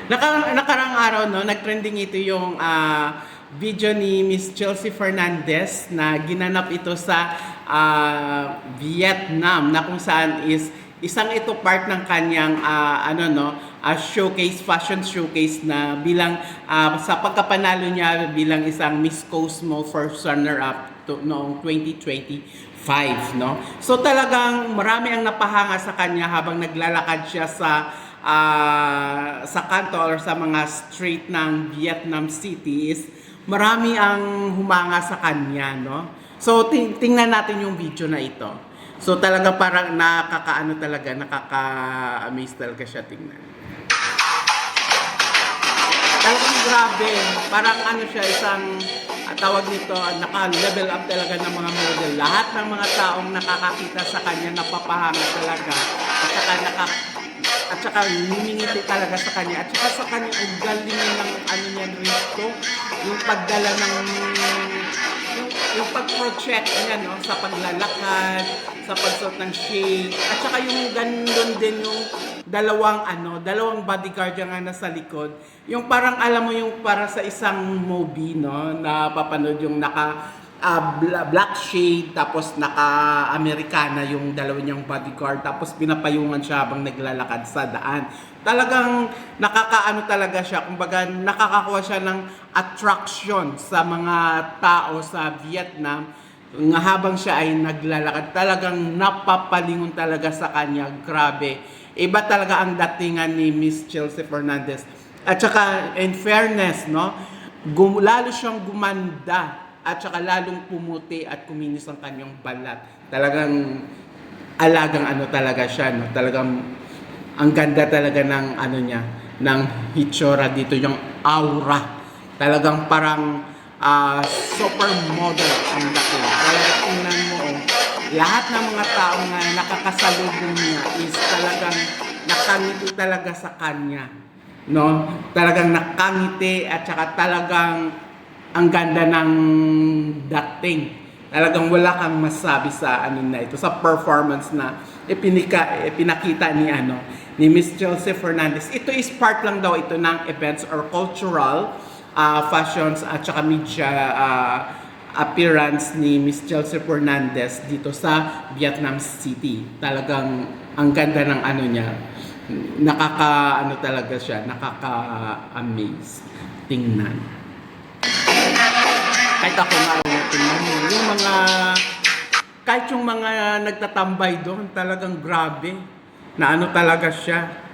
Nakarang araw, no, nagtrending ito yung video ni Miss Chelsea Fernandez na ginanap ito sa Vietnam, na kung saan is isang ito part ng kanyang showcase, fashion showcase, na bilang sa pagkapanalo niya bilang isang Miss Cosmo first runner-up noong 2025, no? So talagang marami ang napahanga sa kanya habang naglalakad siya sa kanto or sa mga street ng Vietnam City. Is marami ang humanga sa kanya, no? So tingnan natin yung video na ito. So talaga parang nakaka-amaze talaga siya tingnan. Talagang grabe, parang siya, isang tawag nito, naka-level up talaga ng mga model. Lahat ng mga taong nakakakita sa kanya napapahanga talaga. At saka nimingiti talaga sa kanya. At saka sa kanya, ang galing niya ng rito, yung pagdala ng yung pag-project niya, no, sa paglalakad, sa pagsuot ng shade, at saka yung gandun din yung dalawang bodyguard nga nasa likod. Yung parang alam mo yung para sa isang movie, no, na papanood yung black shade, tapos naka-Americana yung dalawa niyang bodyguard, tapos pinapayungan siya habang naglalakad sa daan. Talagang nakakaano talaga siya, kumbaga nakakakuha siya ng attraction sa mga tao sa Vietnam nga habang siya ay naglalakad. Talagang napapalingon talaga sa kanya, grabe. Iba talaga ang datingan ni Miss Chelsea Fernandez. At saka, in fairness, no, lalo siyang gumanda at saka lalong pumuti at kuminis ang kanyang balat. Talagang alagang talaga siya, no? Talagang ang ganda talaga ng niya, ng hitsura dito, yung aura. Talagang parang supermodel ang dating. Talagang tingnan mo, lahat ng mga tao nga nakakasalubong niya is talagang nakangiti talaga sa kanya, no? Talagang nakangiti at saka talagang ang ganda ng dating. Talagang wala kang masabi sa na ito, sa performance na ipinakita ni Miss Chelsea Fernandez. Ito is part lang daw ito ng events or cultural fashions at saka media appearance ni Miss Chelsea Fernandez dito sa Vietnam City. Talagang ang ganda ng niya. Talaga siya, nakaka-amaze tingnan. Kahit ako nga, tingnan mo, kahit yung mga nagtatambay doon, talagang grabe na talaga siya.